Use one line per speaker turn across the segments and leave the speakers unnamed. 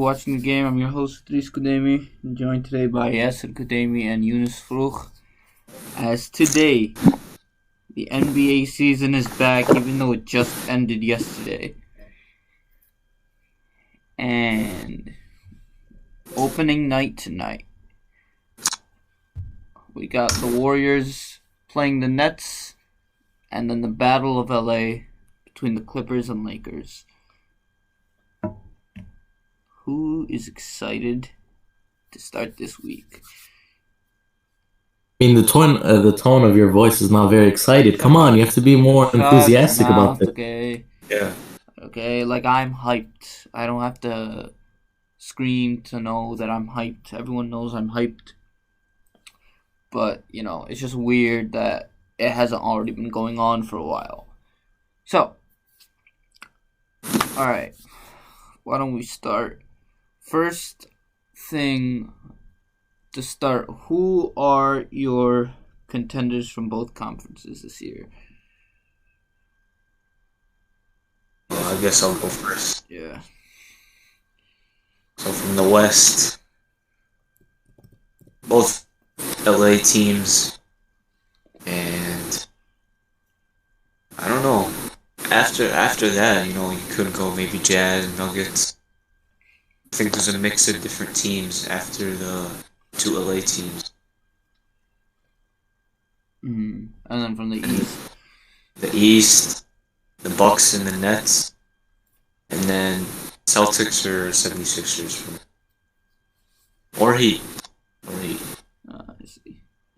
watching the game. I'm your host, Idrees, joined today by Yasser and Yunis. As today, the NBA season is back, even though it just ended yesterday. And opening night tonight, we got the Warriors playing the Nets, and then the Battle of LA between the Clippers and Lakers. Who is excited to start this week?
I mean, the tone of your voice is not very excited. Come on, you have to be more
Shut your
enthusiastic about
mouth,
it.
okay?
Yeah.
Okay, like I'm hyped. I don't have to scream to know that I'm hyped. Everyone knows I'm hyped. But, it's just weird that it hasn't already been going on for a while. So, alright. Why don't we start? First thing to start, who are your contenders from both conferences this year?
Well, I guess I'll go first.
Yeah.
So from the West, both LA teams, and I don't know. After that, you could go maybe Jazz, Nuggets. I think there's a mix of different teams after the two LA teams.
And then from the East?
The East, the Bucks and the Nets, and then Celtics or 76ers. Or Heat.
I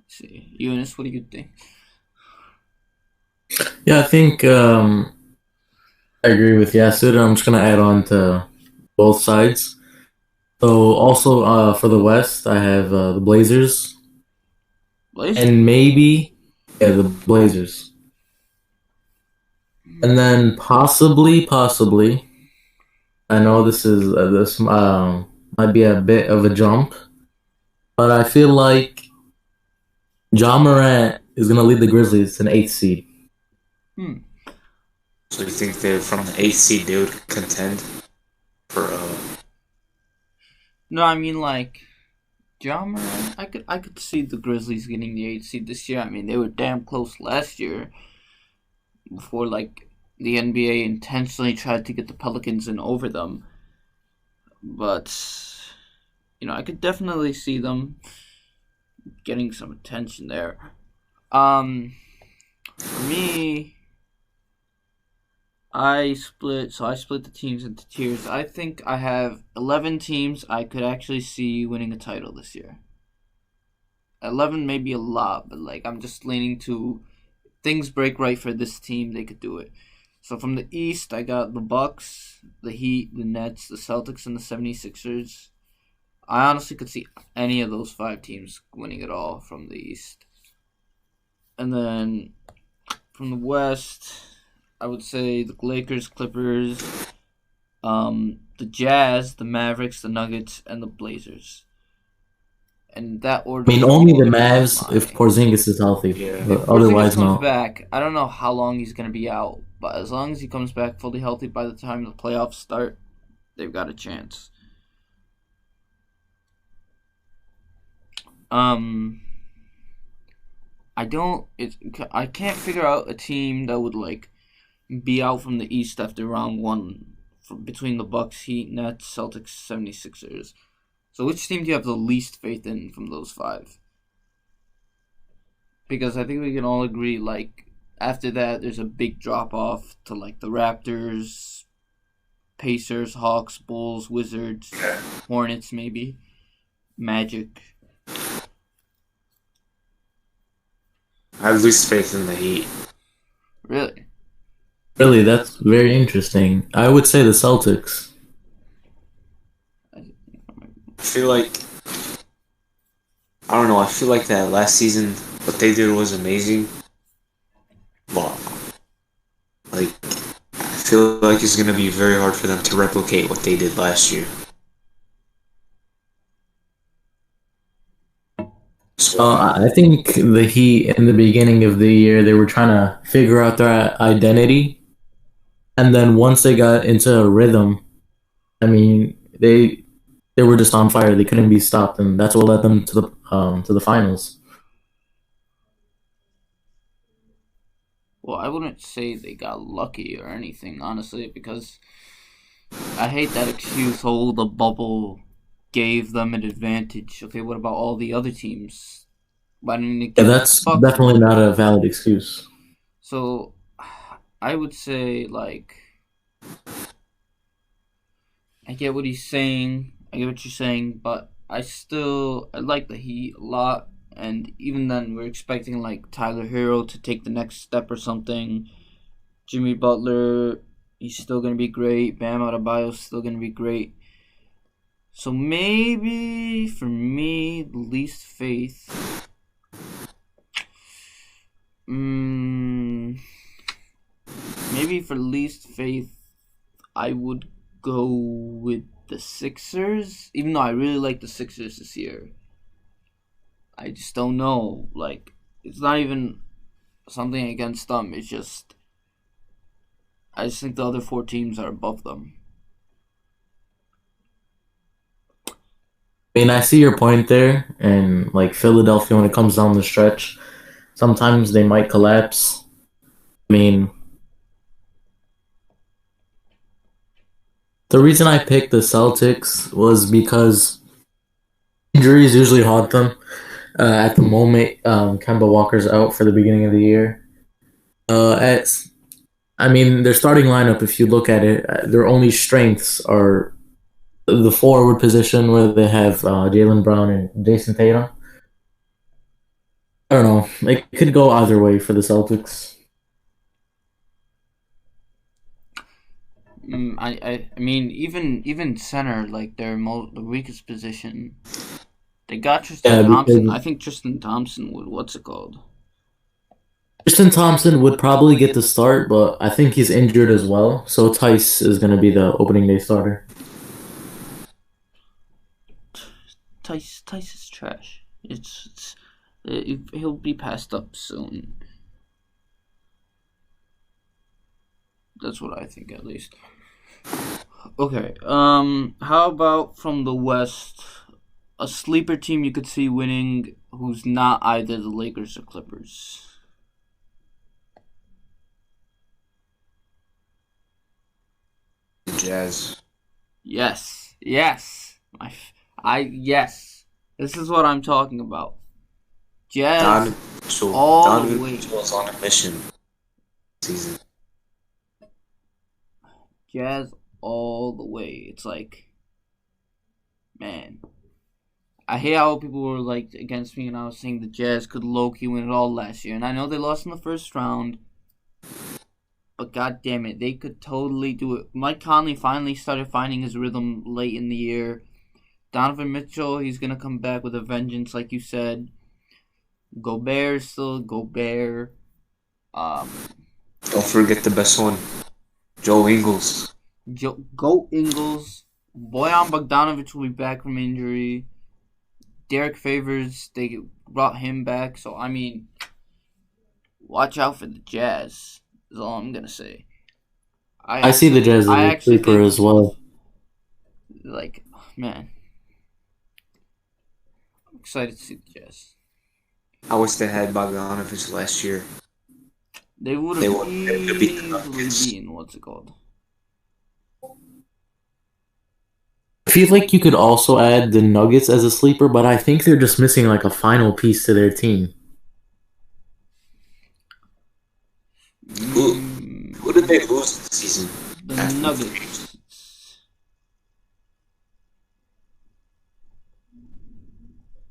see. Yunis, what do you think?
Yeah, I think I agree with Yasser. I'm just gonna add on to both sides. So also for the West, I have the Blazers,
Blazers?
and maybe the Blazers, and then possibly, I know this might be a bit of a jump, but I feel like Ja Morant is gonna lead the Grizzlies to an eighth seed.
So you think they're from the 8th seed they would contend for
No, I mean like John Moran. I could see the Grizzlies getting the 8th seed this year. I mean they were damn close last year before the NBA intentionally tried to get the Pelicans in over them. But I could definitely see them getting some attention there. For me, I split the teams into tiers. I think I have 11 teams I could actually see winning a title this year. 11 may be a lot, but I'm just leaning to things break right for this team, they could do it. So from the East, I got the Bucks, the Heat, the Nets, the Celtics, and the 76ers. I honestly could see any of those 5 teams winning it all from the East. And then from the West, I would say the Lakers, Clippers, the Jazz, the Mavericks, the Nuggets, and the Blazers. And that order.
I mean, only the Mavs if Porzingis is healthy.
Yeah.
But
Porzingis
otherwise,
comes
no.
back. I don't know how long he's going to be out, but as long as he comes back fully healthy by the time the playoffs start, they've got a chance. I can't figure out a team that would be out from the East after round 1 between the Bucks, Heat, Nets, Celtics, 76ers. So which team do you have the least faith in from those 5? Because I think we can all agree, after that, there's a big drop-off to, the Raptors, Pacers, Hawks, Bulls, Wizards, Hornets, maybe, Magic.
I have least faith in the Heat.
Really?
Really, that's very interesting. I would say the Celtics.
I feel like I feel like that last season what they did was amazing. But I feel like it's gonna be very hard for them to replicate what they did last year.
I think the Heat in the beginning of the year, they were trying to figure out their identity. And then once they got into a rhythm, I mean, they They were just on fire. They couldn't be stopped, and that's what led them to the finals.
Well, I wouldn't say they got lucky or anything, honestly, because I hate that excuse. Oh, the bubble gave them an advantage. Okay, what about all the other teams? Why didn't it
Yeah,
give
that's
fuck?
definitely not a valid excuse.
So, I would say like I get what he's saying. I get what you're saying, but I like the Heat a lot. And even then, we're expecting like Tyler Hero to take the next step or something. Jimmy Butler, he's still gonna be great. Bam Adebayo's still gonna be great. So maybe for me, the least faith. Maybe for least faith, I would go with the Sixers. Even though I really like the Sixers this year, I just don't know. Like, it's not even something against them. It's just I just think the other four teams are above them.
I mean, I see your point there, and like Philadelphia, when it comes down the stretch, sometimes they might collapse. I mean, the reason I picked the Celtics was because injuries usually haunt them. At the moment, Kemba Walker's out for the beginning of the year. I mean, their starting lineup, if you look at it, their only strengths are the forward position where they have Jalen Brown and Jason Tatum. I don't know. It could go either way for the Celtics.
I mean, even center, like the weakest position. They got Tristan
Yeah,
Thompson.
because
I think Tristan Thompson would. What's it called?
Tristan Thompson would probably get the start, but I think he's injured as well. So Tice is going to be the opening day starter.
Tice is trash. He'll be passed up soon. That's what I think, at least. Okay. How about from the West? A sleeper team you could see winning who's not either the Lakers or Clippers.
The Jazz.
Yes. Yes. This is what I'm talking about. Jazz all the way.
Mitchell's on a mission season.
Jazz all the way. It's like, man. I hate how people were like against me and I was saying the Jazz could low-key win it all last year. And I know they lost in the first round. But god damn it, they could totally do it. Mike Conley finally started finding his rhythm late in the year. Donovan Mitchell, he's going to come back with a vengeance, like you said. Gobert still Gobert.
Don't forget the best one. Joe Ingles.
Go Ingles. Bojan Bogdanovic will be back from injury. Derek Favors, they brought him back. So, I mean, watch out for the Jazz, is all I'm going to say.
I see the Jazz as a sleeper as well.
Like, man. I'm excited to see the Jazz.
I wish they had Bogdanovic last year.
They would have beaten, what's it called?
I feel like you could also add the Nuggets as a sleeper, but I think they're just missing like a final piece to their team.
Who did they lose this season?
The Nuggets.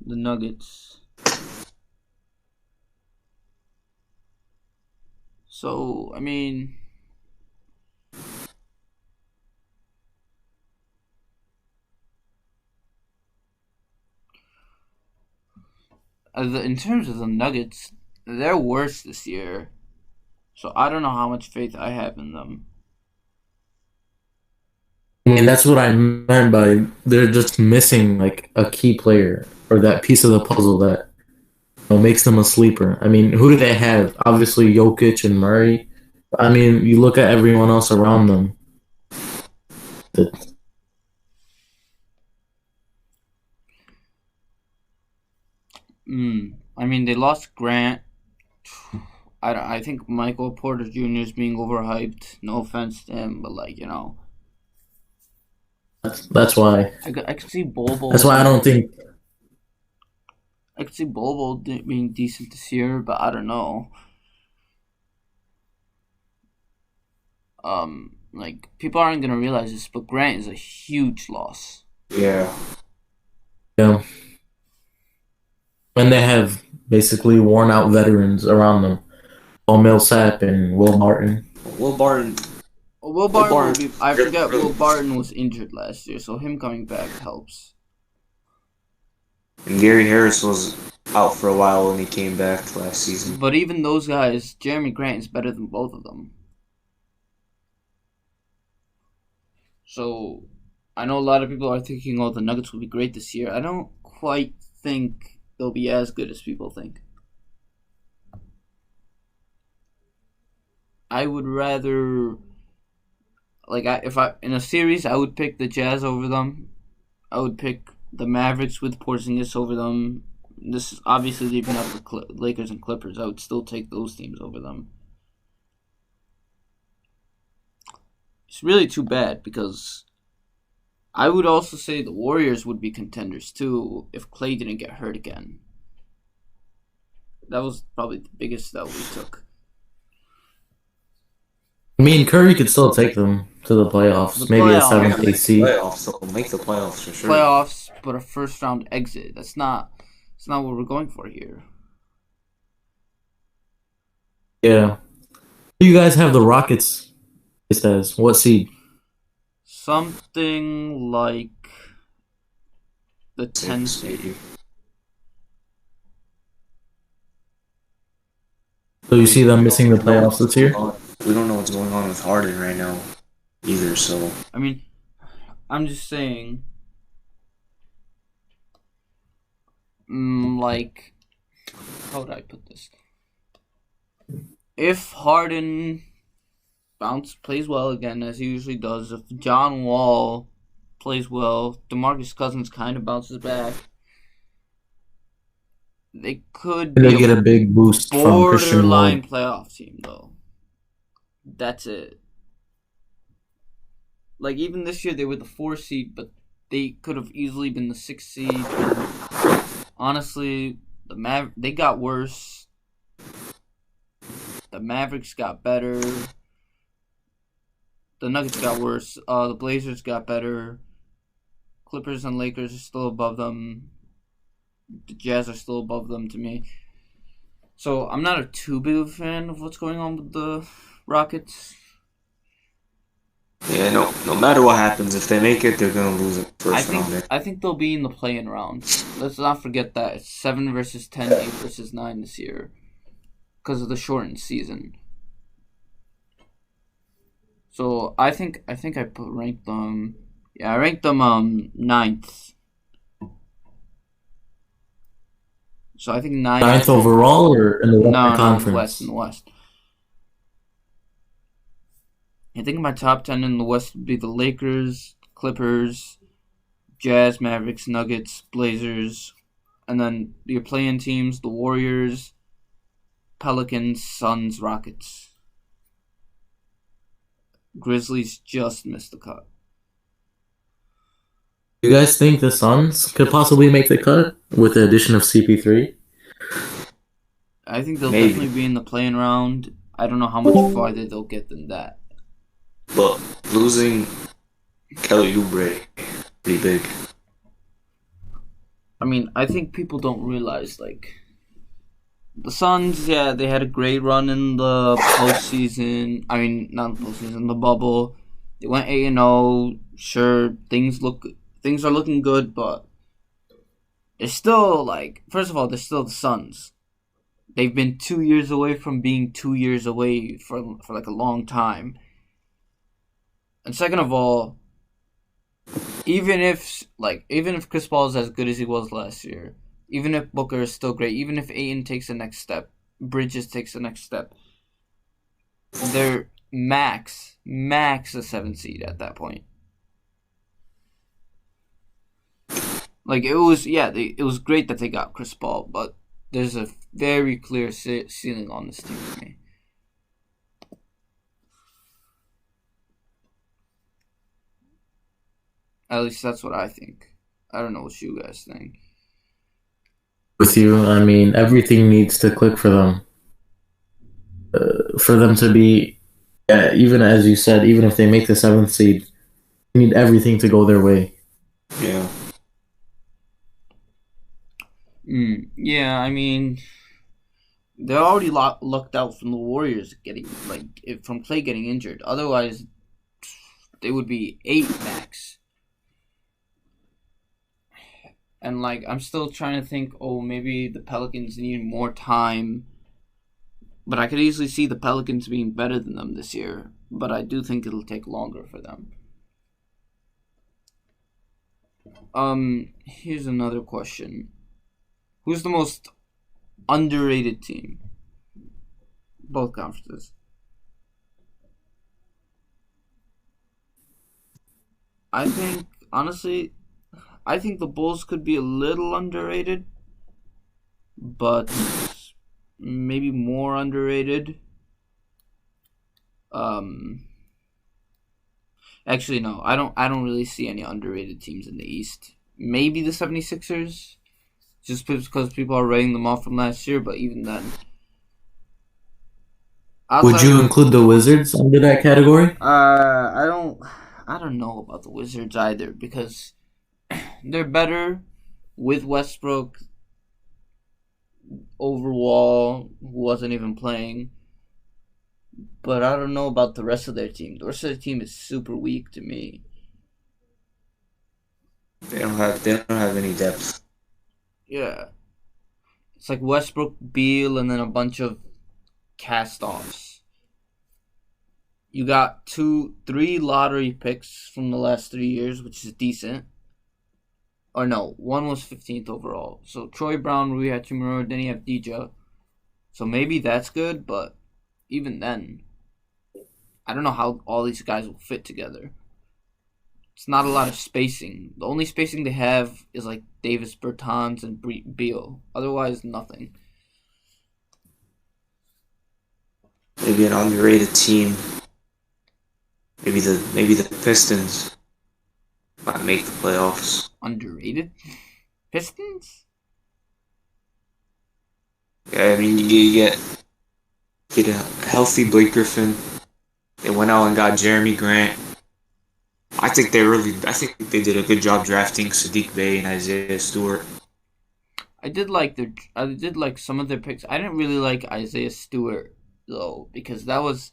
The Nuggets. So, I mean, in terms of the Nuggets, they're worse this year. So I don't know how much faith I have in them.
I mean, that's what I meant by they're just missing like a key player or that piece of the puzzle that makes them a sleeper. I mean, who do they have? Obviously, Jokic and Murray. I mean, you look at everyone else around them.
I mean, they lost Grant. I think Michael Porter Jr. is being overhyped. No offense to him, but like
That's why.
I could see Bobo.
That's why I don't think.
I could see Bobo being decent this year, but I don't know. Like people aren't gonna realize this, but Grant is a huge loss.
Yeah.
Yeah. And they have basically worn out veterans around them. Paul Millsap and Will Barton.
Will Barton.
Will Barton will be. I forget Will Barton was injured last year, so him coming back helps.
And Gary Harris was out for a while when he came back last season.
But even those guys, Jeremy Grant is better than both of them. So, I know a lot of people are thinking, oh, the Nuggets will be great this year. I don't quite think they'll be as good as people think. I would rather, if I in a series, I would pick the Jazz over them. I would pick the Mavericks with Porzingis over them. This is obviously leaving out the Lakers and Clippers. I would still take those teams over them. It's really too bad because I would also say the Warriors would be contenders too if Clay didn't get hurt again. That was probably the biggest that we took.
I mean, Curry could still take them to the playoffs. Maybe a 7th, 8th seed.
Playoffs, they'll make the playoffs for sure.
Playoffs, but a first round exit. That's not what we're going for here.
Yeah. You guys have the Rockets. It says what seed?
Something like the 10 seed.
So you see them missing the playoffs this year?
We don't know what's going on with Harden right now either, so.
I mean, I'm just saying, how would I put this? If Harden plays well again, as he usually does, if John Wall plays well, DeMarcus Cousins kind of bounces back, they could
be get a big boost from Christian
borderline playoff team, though. That's it. Like, even this year, they were the 4 seed, but they could have easily been the 6 seed. And honestly, they got worse. The Mavericks got better. The Nuggets got worse. The Blazers got better. Clippers and Lakers are still above them. The Jazz are still above them to me. So I'm not too big of a fan of what's going on with the Rockets.
Yeah, no matter what happens, if they make it, they're gonna lose it first round.
I think they'll be in the play-in round. Let's not forget that it's 7 versus 10, 8 versus 9 this year because of the shortened season. So I think I ranked them. Yeah, I ranked them 9th. So I think
9th overall or in the Western Conference?
In the West. I think my top 10 in the West would be the Lakers, Clippers, Jazz, Mavericks, Nuggets, Blazers, and then your play-in teams, the Warriors, Pelicans, Suns, Rockets. Grizzlies just missed the cut.
You guys think the Suns could possibly make the cut with the addition of CP3?
I think they'll definitely be in the play-in round. I don't know how much farther they'll get than that.
But losing Kelly Oubre, pretty big.
I mean, I think people don't realize, the Suns, yeah, they had a great run in the postseason. I mean, not the postseason, the bubble. They went 8-0. Sure, things are looking good, but it's still, first of all, they're still the Suns. They've been 2 years away from being 2 years away for a long time. And second of all, even if Chris Paul is as good as he was last year, even if Booker is still great, even if Ayton takes the next step, Bridges takes the next step, they're max a 7th seed at that point. It was great that they got Chris Paul, but there's a very clear ceiling on this team for me. At least that's what I think. I don't know what you guys think.
With you, I mean, everything needs to click for them. For them to be, even as you said, even if they make the seventh seed, you need everything to go their way.
Yeah.
Yeah, I mean, they're already lucked out from the Warriors from Clay getting injured. Otherwise, they would be 8 max. And I'm still trying to think. Oh, maybe the Pelicans need more time. But I could easily see the Pelicans being better than them this year. But I do think it'll take longer for them. Here's another question. Who's the most underrated team? Both conferences. Honestly, I think the Bulls could be a little underrated. But maybe more underrated. Actually, no. I don't really see any underrated teams in the East. Maybe the 76ers. Just because people are writing them off from last year, but even then.
Would you include the Wizards under that category?
I don't know about the Wizards either, because they're better with Westbrook overall, who wasn't even playing. But I don't know about the rest of their team. The rest of their team is super weak to me.
They don't have any depth.
Yeah. It's like Westbrook, Beal, and then a bunch of cast-offs. You got 3 lottery picks from the last 3 years, which is decent. Or no, one was 15th overall. So Troy Brown, Rui Hachimura, then you have Dija. So maybe that's good, but even then, I don't know how all these guys will fit together. It's not a lot of spacing. The only spacing they have is Davis Bertans and Beal. Otherwise, nothing.
Maybe an underrated team. Maybe the Pistons might make the playoffs.
Underrated? Pistons?
Yeah, I mean you get a healthy Blake Griffin. They went out and got Jeremy Grant. I think they did a good job drafting Sadiq Bey and Isaiah Stewart.
I did like some of their picks. I didn't really like Isaiah Stewart though, because that was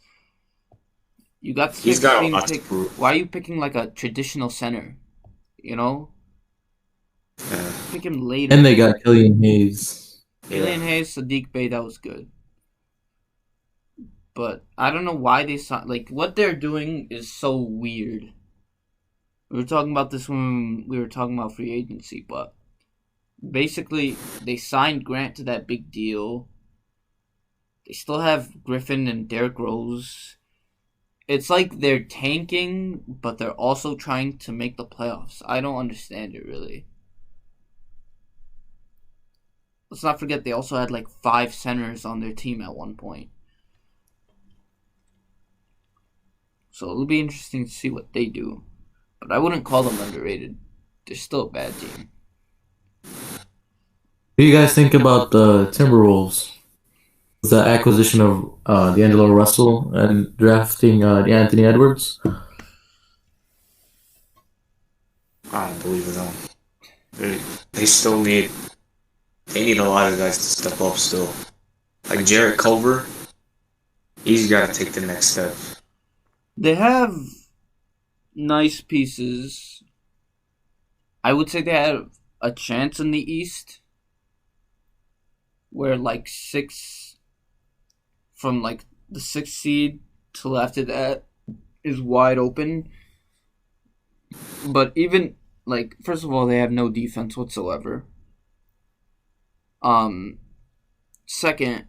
you got the
He's got a lot to prove.
Why are you picking a traditional center? You know?
Yeah.
Pick him later.
And they got Killian Hayes.
Killian Hayes, Sadiq Bey, that was good. But I don't know why they what they're doing is so weird. We were talking about this when we were talking about free agency, but basically they signed Grant to that big deal. They still have Griffin and Derrick Rose. It's like they're tanking, but they're also trying to make the playoffs. I don't understand it, really. Let's not forget they also had 5 centers on their team at one point. So it'll be interesting to see what they do. But I wouldn't call them underrated. They're still a bad team.
What do you guys think about the Timberwolves? The acquisition of D'Angelo Russell and drafting Anthony Edwards?
I don't believe in them. They still need a lot of guys to step up still. Like Jarrett Culver, he's got to take the next step.
They have nice pieces. I would say they have a chance in the East where 6 from the 6th seed till after that is wide open. But even first of all, they have no defense whatsoever. Second,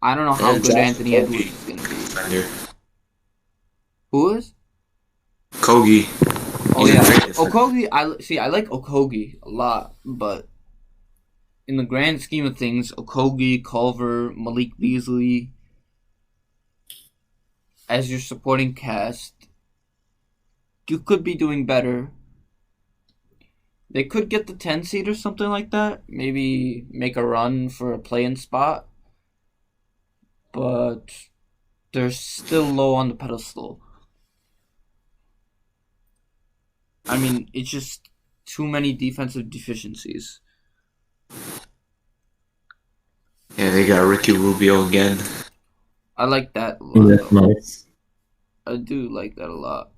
I don't know how good Anthony Edwards is gonna be. Who is?
Kogi.
Oh yeah, Okogie. I like Okogie a lot, but in the grand scheme of things, Okogie, Culver, Malik Beasley, as your supporting cast, you could be doing better. They could get the 10 seed or something like that. Maybe make a run for a play-in spot. But they're still low on the pedestal. I mean, it's just too many defensive deficiencies.
Yeah, they got Ricky Rubio again.
I like that a lot.
That's nice.
I do like that a lot.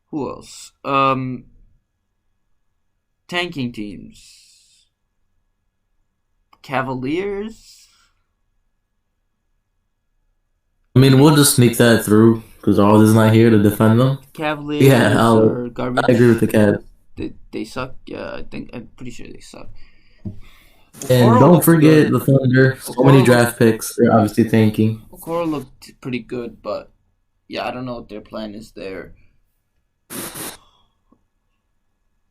Who else? Tanking teams. Cavaliers.
I mean, we'll just sneak that through because Alden is not here to defend them.
Cavaliers
Yeah,
are garbage.
I agree with the Cavs.
They suck. Yeah, I'm pretty sure they suck.
And don't forget the Thunder. So many draft picks. They're obviously tanking.
Okoro looked pretty good, but yeah, I don't know what their plan is there.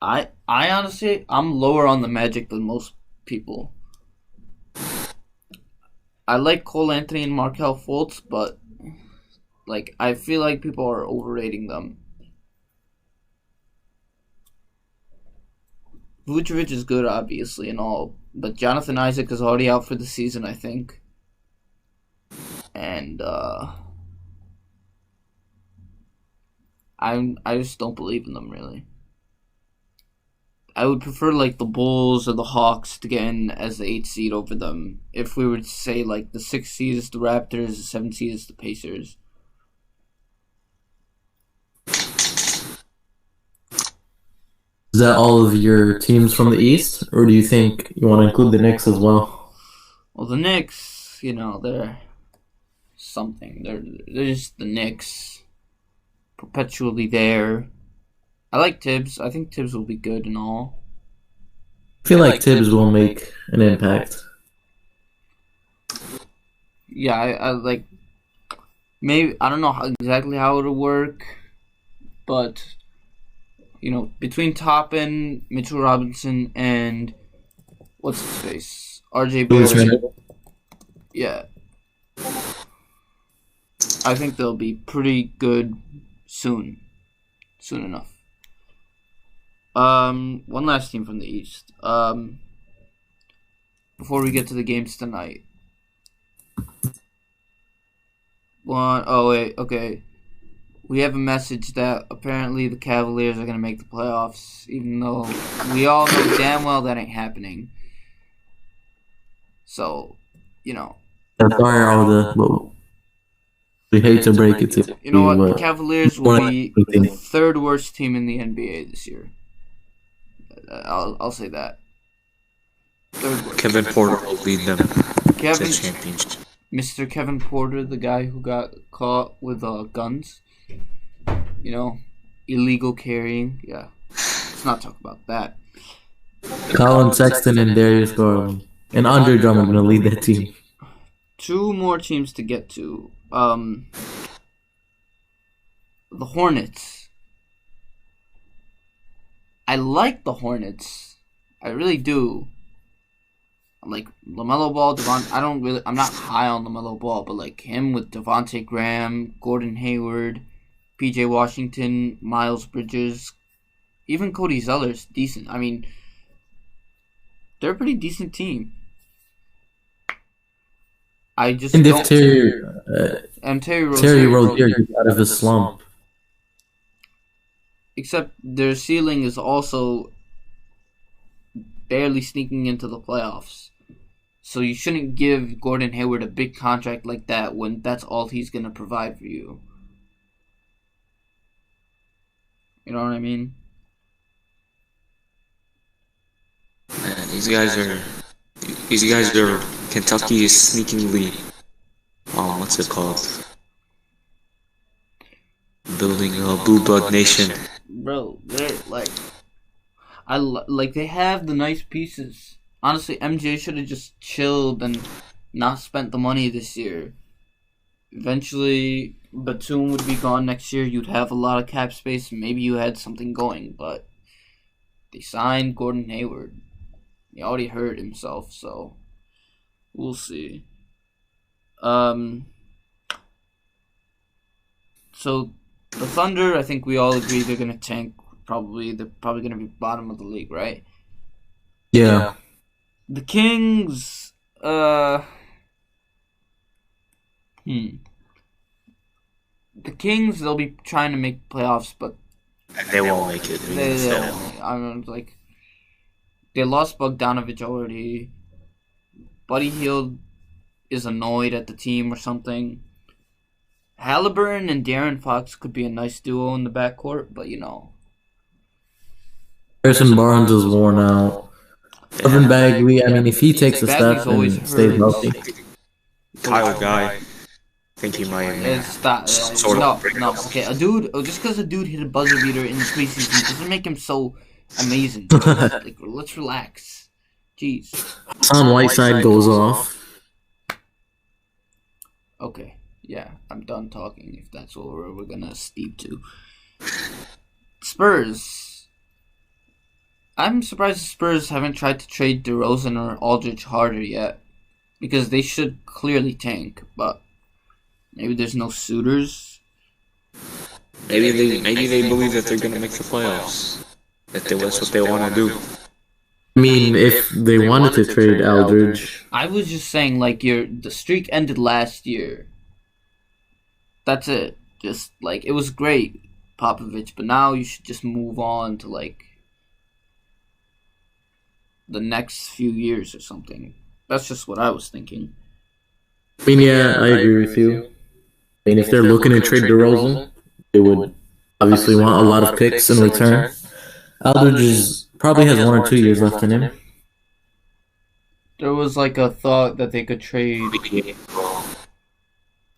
I honestly, I'm lower on the Magic than most people. I like Cole Anthony and Markelle Fultz, but like I feel like people are overrating them. Vucevic is good, obviously, and all, but Jonathan Isaac is already out for the season, I think. And I just don't believe in them, really. I would prefer like the Bulls or the Hawks to get in as the 8th seed over them. If we were to say like the 6th seed is the Raptors, the 7th seed is the Pacers.
Is that all of your teams from the East, or do you think you want to include the Knicks as well?
Well, the Knicks, they're something. They're just the Knicks, perpetually there. I like Tibbs. I think Tibbs will be good and all.
I feel like Tibbs will make an impact.
Yeah, I like. Maybe I don't know exactly how it'll work, but between Toppin, Mitchell Robinson, and what's his face, RJ Barrett. Yeah, I think they'll be pretty good soon enough. One last team from the East. Before we get to the games tonight. Okay. We have a message that apparently the Cavaliers are going to make the playoffs, even though we all know damn well that ain't happening. So,
Sorry, all we hate to break it to
you know what? The Cavaliers will be the 3rd worst team in the NBA this year. I'll say that. 3rd worst.
Kevin Porter will lead them to the championship.
Mr. Kevin Porter, the guy who got caught with guns. Illegal carrying. Yeah. Let's not talk about that.
Colin Sexton and Darius Garland. And Andre Drummond going to lead that team.
2 more teams to get to. The Hornets. I like the Hornets. I really do. Like LaMelo Ball, I'm not high on LaMelo Ball, but like him with Devontae Graham, Gordon Hayward, PJ Washington, Miles Bridges, even Cody Zeller's decent. I mean, they're a pretty decent team. I just
and
don't.
if Terry Rozier gets out of his slump.
Except their ceiling is also barely sneaking into the playoffs. So you shouldn't give Gordon Hayward a big contract like that when that's all he's going to provide for you. You know what I mean?
Man, these guys are Kentucky is sneakingly what's it called? Building a Blue Blood Nation.
Bro, they're they have the nice pieces. Honestly, MJ should have just chilled and not spent the money this year. Eventually, Batum would be gone next year. You'd have a lot of cap space. Maybe you had something going, but They signed Gordon Hayward. He already hurt himself, so we'll see. So the Thunder, I think we all agree they're gonna tank. They're probably gonna be bottom of the league, right?
Yeah.
The Kings, The Kings, they'll be trying to make playoffs, but
They won't make it.
They lost Bogdanovich already. Buddy Hield is annoyed at the team or something. Halliburton and De'Aaron Fox could be a nice duo in the backcourt, but
Harrison Barnes is worn out. Evan Bagley, I mean, if he takes a step and stays healthy.
Kyle Guy. I think he might.
Okay, just because a dude hit a buzzer beater in the preseason doesn't make him so amazing. Let's relax. Jeez.
Hassan Whiteside goes off.
Okay, yeah, I'm done talking if that's what we're gonna steep to. Spurs. I'm surprised the Spurs haven't tried to trade DeRozan or Aldridge harder yet, because they should clearly tank, but maybe there's no suitors.
Maybe they believe that they're gonna make the playoffs. That's what they want to do.
I mean, if they wanted to trade Aldridge,
I was just saying, the streak ended last year. That's it. Just it was great, Popovich, but now you should just move on to the next few years or something. That's just what I was thinking.
I mean, yeah, I agree with you. I mean, if they're looking to trade DeRozan, they would obviously want a lot of picks in return. Aldridge probably has 1 or 2 years left in him.
There was a thought that they could trade.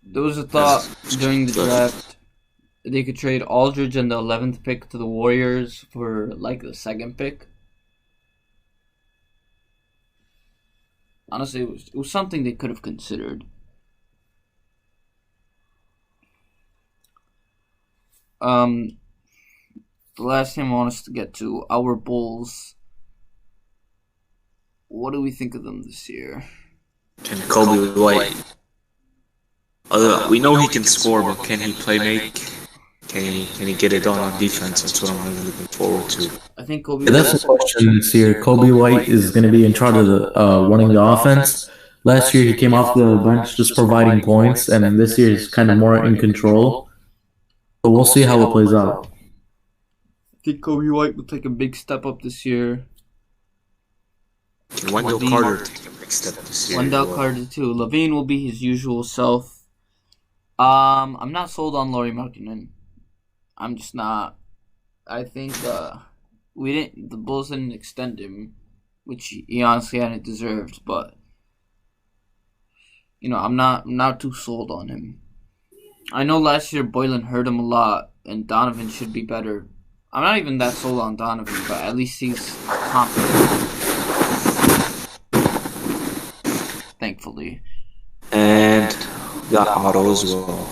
There was a thought during the draft they could trade Aldridge and the 11th pick to the Warriors for the second pick. Honestly, it was something they could have considered. The last team I want us to get to, our Bulls. What do we think of them this year?
And Kobe White. We know he can score, but can he play make? Can he get it done on defense? That's what I'm really looking forward to.
I think Kobe.
That's the question this year. Kobe White is going to be in charge of running the offense. Last year he came off the bench just providing points, and then this year he's kind of more in control. So we'll see how it plays out.
I think Kobe White will take a big step up this year.
Wendell Carter take a big step this year.
Wendell Carter too. Levine will be his usual self. I'm not sold on Lauri Markkanen. I'm just not. I think the Bulls didn't extend him, which he honestly hadn't deserved. But I'm not too sold on him. I know last year Boylan hurt him a lot, and Donovan should be better. I'm not even that sold on Donovan, but at least he's confident. Thankfully.
And got Otto as well.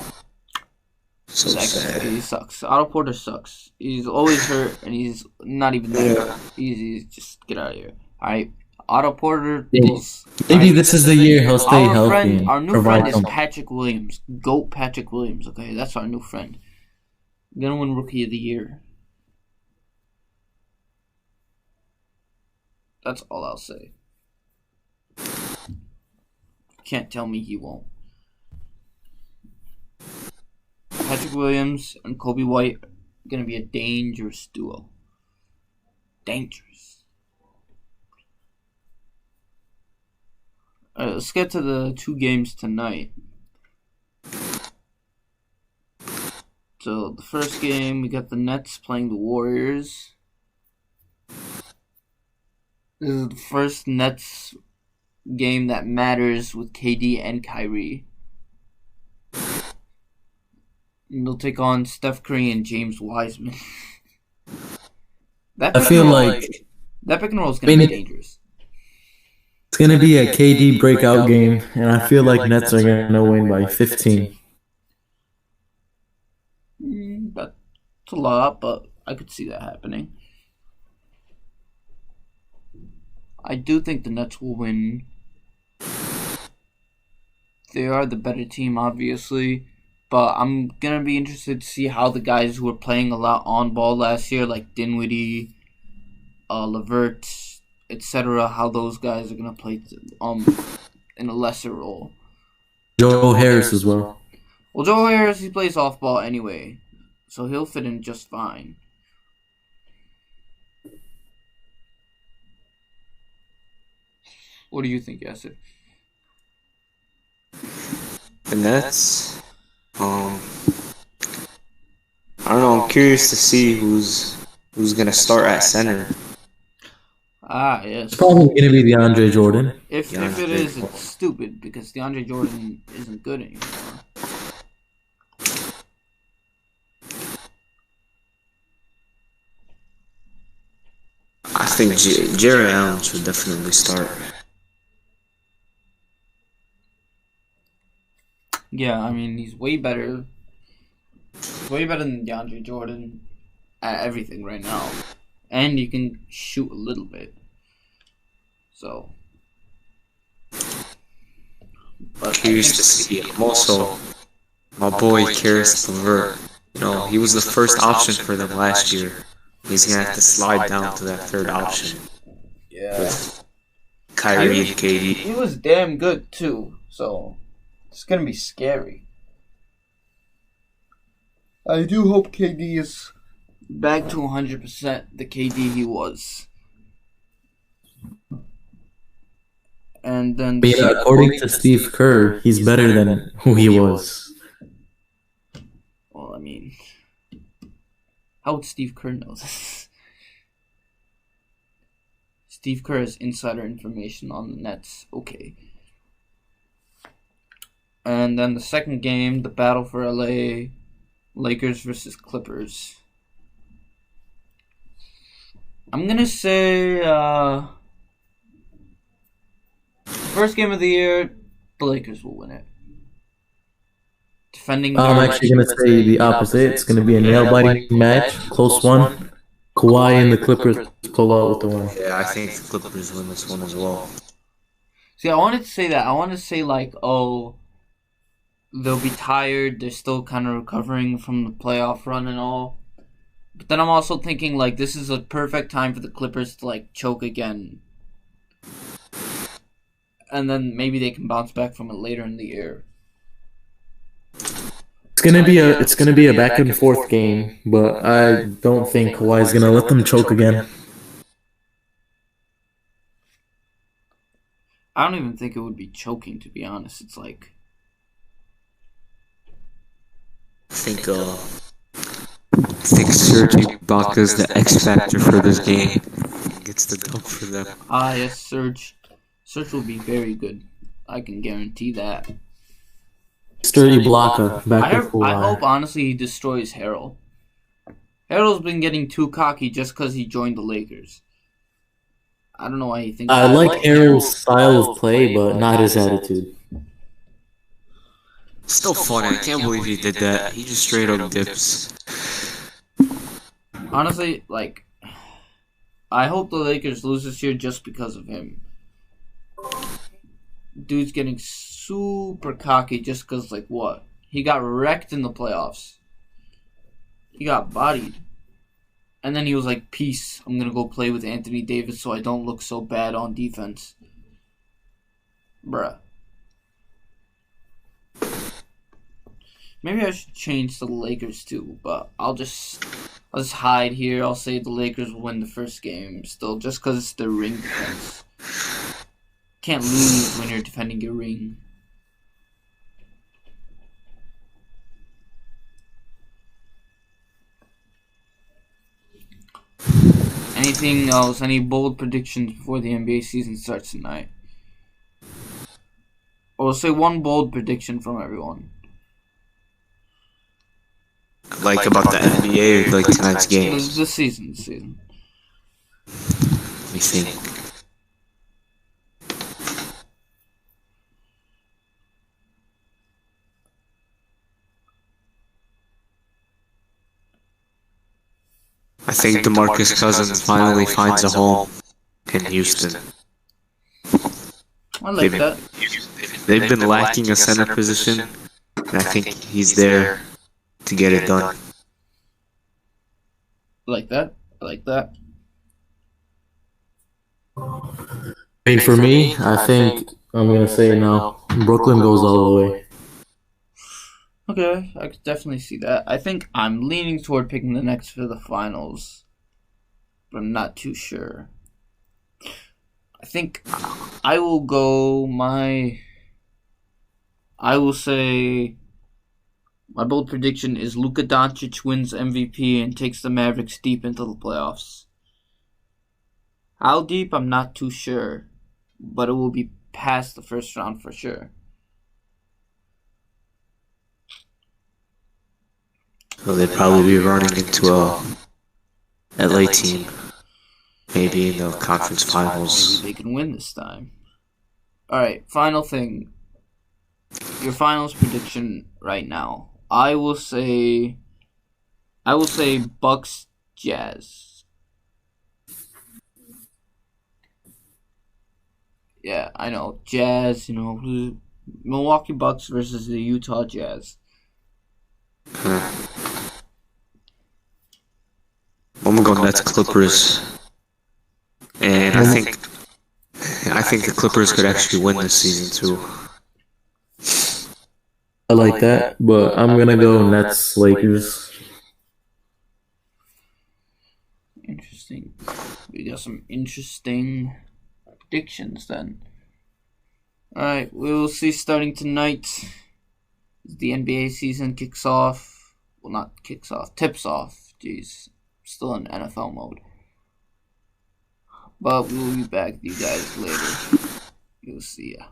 So sad.
He sucks. Otto Porter sucks. He's always hurt, and he's not even there. He's just get out of here. Alright, Otto Porter.
Maybe this is the year he'll stay healthy.
Our new friend is Patrick Williams. GOAT Patrick Williams, okay? That's our new friend. Gonna win Rookie of the Year. That's all I'll say. Can't tell me he won't. Patrick Williams and Kobe White are gonna be a dangerous duo. Dangerous. Alright, let's get to the 2 games tonight. So the first game, we got the Nets playing the Warriors. This is the first Nets game that matters with KD and Kyrie. And they'll take on Steph Curry and James Wiseman.
I feel like
that pick and roll is going to be dangerous.
It's going to be a KD breakout game, and I feel like Nets are going to win by 15.
That's a lot, but I could see that happening. I do think the Nets will win. They are the better team, obviously. But I'm going to be interested to see how the guys who were playing a lot on ball last year, like Dinwiddie, Levert, etc., how those guys are going to play in a lesser role.
Joe Harris as well.
Well, Joe Harris, he plays off ball anyway, so he'll fit in just fine. What do you think, Yasser?
The Nets. I don't know. I'm curious to see who's gonna start at center.
Ah, yes.
It's probably going to be DeAndre Jordan.
If it is, it's stupid because DeAndre Jordan isn't good anymore.
I think Jared Allen should definitely start.
Yeah, I mean, he's way better. Way better than DeAndre Jordan at everything right now. And you can shoot a little bit. So.
But curious to see. I'm also my boy Karis LeVert. You know, he was the first option for them last year. He's gonna have to slide down to that third option.
Yeah.
With Kyrie and KD.
He was damn good too, so it's gonna be scary. I do hope KD is back to 100% the KD he was. And then
according to Steve Kerr, he's better than who he was.
Well, I mean, how would Steve Kerr know this? Steve Kerr has insider information on the Nets. Okay. And then the second game, the battle for LA, Lakers versus Clippers. I'm gonna say first game of the year, the Lakers will win it. Defending.
I'm actually gonna say the opposite. It's gonna be a nail-biting match, close one. Kawhi and the Clippers pull out with the win.
Yeah, I think the Clippers win this one as well.
See, I wanted to say that. I want to say like, oh, they'll be tired. They're still kind of recovering from the playoff run and all. But then I'm also thinking like this is a perfect time for the Clippers to like choke again. And then maybe they can bounce back from it later in the year.
It's gonna be a back and forth game, but I don't think Kawhi's gonna let them choke again.
I don't even think it would be choking, to be honest. It's like
I think Serge Ibaka's the X factor for this game. He gets the dub for them.
Ah, yes, Serge. Serge will be very good. I can guarantee that.
Sturdy blocker back
I
and forth.
hope, honestly, he destroys Harrell. Harrell's been getting too cocky just because he joined the Lakers. I don't know why he thinks
I like Harrell's style of play, but not his attitude.
Still funny. I can't believe he did that. He just straight up dips.
Honestly, like, I hope the Lakers lose this year just because of him. Dude's getting super cocky just because, like, what? He got wrecked in the playoffs. He got bodied. And then he was like, peace, I'm going to go play with Anthony Davis so I don't look so bad on defense. Bruh. Maybe I should change to the Lakers too, but I'll just hide here. I'll say the Lakers will win the first game still, just because it's their ring defense. Can't lose when you're defending your ring. Anything else? Any bold predictions before the NBA season starts tonight? Or we'll say one bold prediction from everyone.
Like about the NBA or like tonight's game?
The season.
Let me think. I think DeMarcus Cousins finally finds a home in Houston.
I like that.
They've been lacking a center position, and I think he's there to get it done.
I like that. I like that.
I mean, for me, I think I'm gonna say now Brooklyn goes all the way.
Okay, I could definitely see that. I think I'm leaning toward picking the Nets for the finals, but I'm not too sure. I think I will go I will say my bold prediction is Luka Doncic wins MVP and takes the Mavericks deep into the playoffs. How deep, I'm not too sure, but it will be past the first round for sure.
So they'd probably be running into a LA team, maybe in the conference finals.
Maybe they can win this time. Alright, final thing. Your finals prediction right now. I will say Bucks Jazz. Yeah, I know. Jazz, Milwaukee Bucks versus the Utah Jazz.
I'm gonna go Nets Clippers, and I think the Clippers could actually win this season too.
I like that, but I'm gonna go Nets Lakers.
Interesting. We got some interesting predictions then. Alright, we will see starting tonight. The NBA season kicks off. Well, not kicks off, tips off. Jeez. Still in NFL mode. But we will be back with you guys later. We'll see ya.